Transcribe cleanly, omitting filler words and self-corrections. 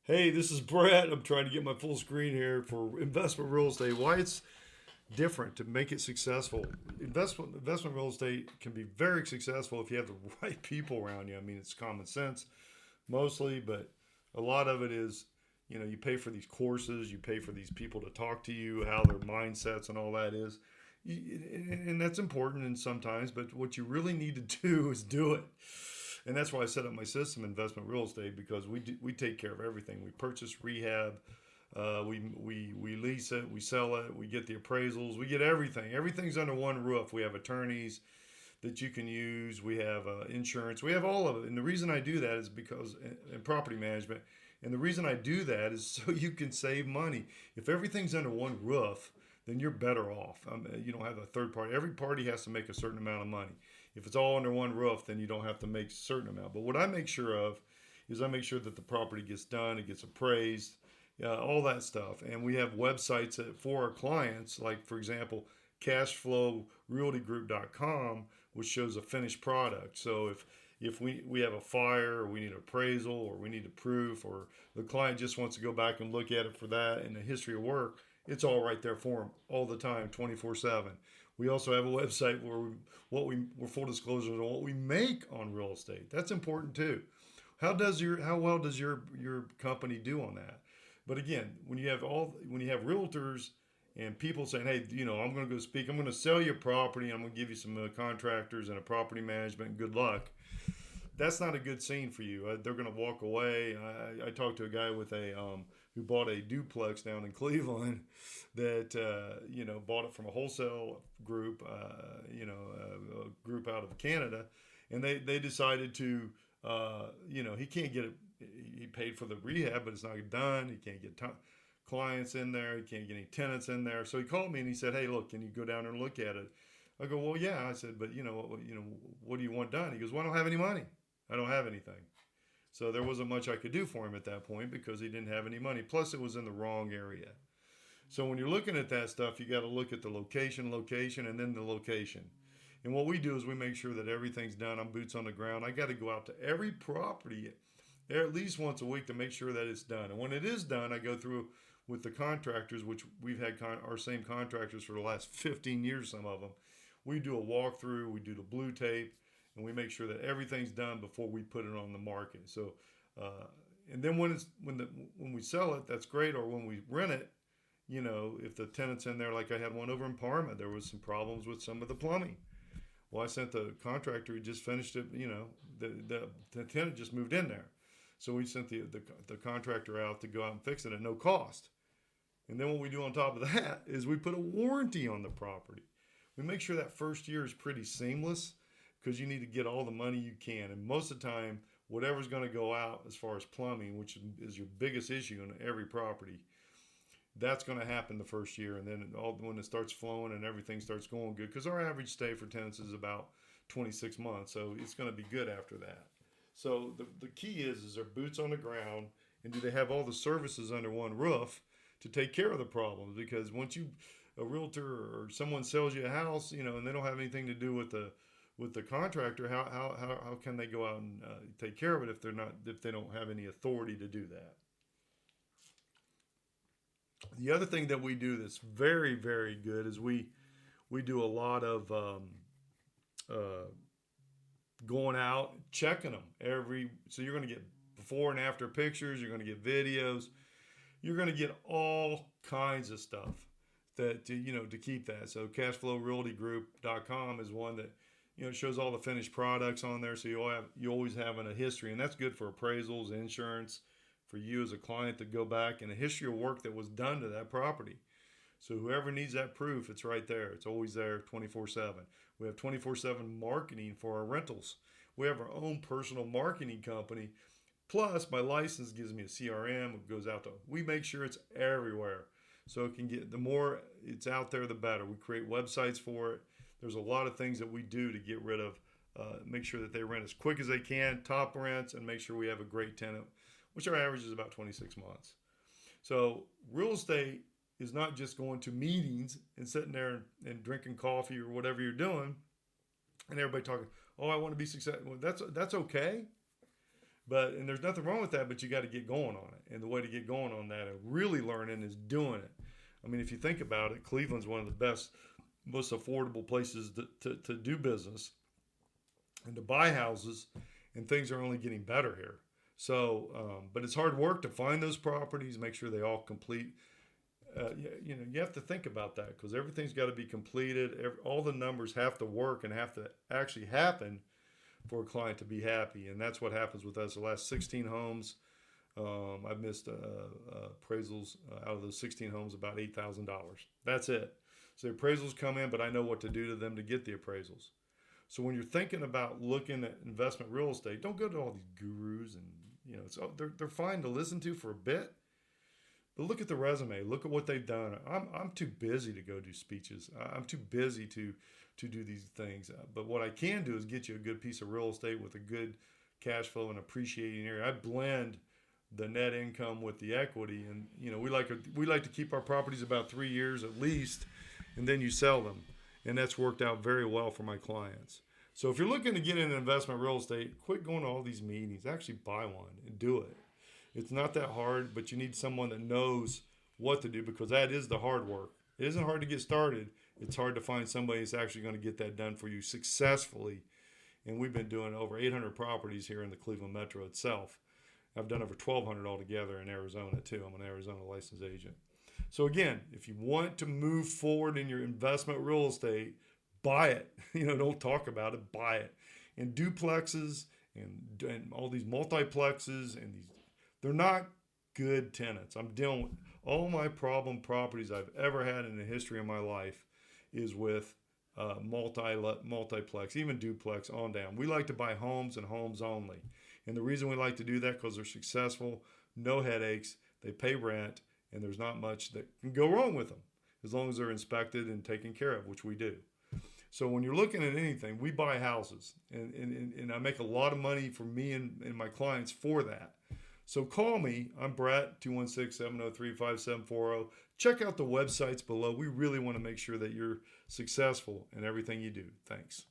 Hey, this is Brett. I'm trying to get my full screen here for investment real estate. Why it's different to make it successful. Investment real estate can be very successful if you have the right people around you. I mean, it's common sense mostly, but a lot of it is, you pay for these courses, you pay for these people to talk to you, how their mindsets and all that is. And that's important and sometimes, but what you really need to do is do it. And that's why I set up my system, investment real estate, because we take care of everything. We purchase rehab, we lease it, we sell it, we get the appraisals, we get everything. Everything's under one roof. We have attorneys that you can use. We have insurance. We have all of it. And the reason I do that is because in property management. And the reason I do that is so you can save money. If everything's under one roof, then you're better off. You don't have a third party. Every party has to make a certain amount of money. If it's all under one roof, then you don't have to make a certain amount. But what I make sure of is I make sure that the property gets done, it gets appraised, all that stuff. And we have websites for our clients, like for example, cashflowrealtygroup.com, which shows a finished product. So if we have a fire or we need an appraisal or we need a proof or the client just wants to go back and look at it for that and the history of work, it's all right there for them all the time, 24/7. We also have a website where we're full disclosures on what we make on real estate. That's important too. How well does your company do on that? But again, when you have realtors and people saying, "Hey, I'm going to go speak. I'm going to sell your property. I'm going to give you some contractors and a property management. Good luck." That's not a good scene for you. They're going to walk away. I talked to a guy with a who bought a duplex down in Cleveland that bought it from a wholesale group, a group out of Canada, and they decided to, he can't get it. He paid for the rehab, but it's not done. He can't get clients in there. He can't get any tenants in there. So he called me and he said, "Hey, look, can you go down there and look at it?" I go, "Well, yeah." I said, "But what do you want done?" He goes, "Well, I don't have any money. I don't have anything." So there wasn't much I could do for him at that point because he didn't have any money. Plus, it was in the wrong area. So when you're looking at that stuff, you got to look at the location, and then the location. And what we do is we make sure that everything's done. I'm boots on the ground. I got to go out to every property at least once a week to make sure that it's done. And when it is done, I go through with the contractors, which we've had our same contractors for the last 15 years, some of them. We do a walkthrough, we do the blue tape, and we make sure that everything's done before we put it on the market. So, and then when we sell it, that's great. Or when we rent it, if the tenant's in there, like I had one over in Parma, there was some problems with some of the plumbing. Well, I sent the contractor who just finished it. The tenant just moved in there, so we sent the contractor out to go out and fix it at no cost. And then what we do on top of that is we put a warranty on the property. We make sure that first year is pretty seamless because you need to get all the money you can. And most of the time, whatever's going to go out as far as plumbing, which is your biggest issue on every property, that's going to happen the first year. And then when it starts flowing and everything starts going good, because our average stay for tenants is about 26 months. So it's going to be good after that. So the key is there boots on the ground, and do they have all the services under one roof to take care of the problems? Because once a realtor or someone sells you a house, and they don't have anything to do with the contractor, how can they go out and take care of it if they don't have any authority to do that? The other thing that we do that's very very good is we do a lot of uh, going out checking them so you're going to get before and after pictures, you're going to get videos, you're going to get all kinds of stuff that to keep that. So cashflowrealtygroup.com is one that shows all the finished products on there, so you always having a history, and that's good for appraisals, insurance, for you as a client to go back and a history of work that was done to that property. So whoever needs that proof, it's right there. It's always there 24/7. We have 24/7 marketing for our rentals. We have our own personal marketing company. Plus, my license gives me a CRM. It goes out to, we make sure it's everywhere. So it can get, the more it's out there, the better. We create websites for it. There's a lot of things that we do to get rid of, make sure that they rent as quick as they can, top rents, and make sure we have a great tenant, which our average is about 26 months. So real estate is not just going to meetings and sitting there and drinking coffee or whatever you're doing, and everybody talking, "Oh, I want to be successful." Well, that's okay, And there's nothing wrong with that, but you got to get going on it. And the way to get going on that and really learning is doing it. I mean, if you think about it, Cleveland's one of the best, most affordable places to do business and to buy houses, and things are only getting better here. So, but it's hard work to find those properties, make sure they all complete. You have to think about that because everything's got to be completed. All the numbers have to work and have to actually happen for a client to be happy, and that's what happens with us. The last 16 homes, I've missed appraisals out of those 16 homes about $8,000. That's it. So the appraisals come in, but I know what to do to them to get the appraisals. So when you're thinking about looking at investment real estate, don't go to all these gurus and they're fine to listen to for a bit, but look at the resume. Look at what they've done. I'm too busy to go do speeches. I'm too busy to do these things. But what I can do is get you a good piece of real estate with a good cash flow and appreciating area. I blend the net income with the equity, and we like to keep our properties about 3 years at least, and then you sell them, and that's worked out very well for my clients. So if you're looking to get into investment real estate, quit going to all these meetings. Actually buy one and do it. It's not that hard, but you need someone that knows what to do because that is the hard work. It isn't hard to get started. It's hard to find somebody that's actually going to get that done for you successfully. And we've been doing over 800 properties here in the Cleveland Metro itself. I've done over 1,200 altogether in Arizona too. I'm an Arizona licensed agent. So again, if you want to move forward in your investment real estate, buy it. Don't talk about it, buy it. And duplexes and all these multiplexes and they're not good tenants. I'm dealing with all my problem properties I've ever had in the history of my life is with multiplex, even duplex on down. We like to buy homes and homes only. And the reason we like to do that because they're successful, no headaches, they pay rent, and there's not much that can go wrong with them as long as they're inspected and taken care of, which we do. So when you're looking at anything, we buy houses, and I make a lot of money for me and my clients for that. So call me. I'm Brett, 216-703-5740. Check out the websites below. We really want to make sure that you're successful in everything you do. Thanks.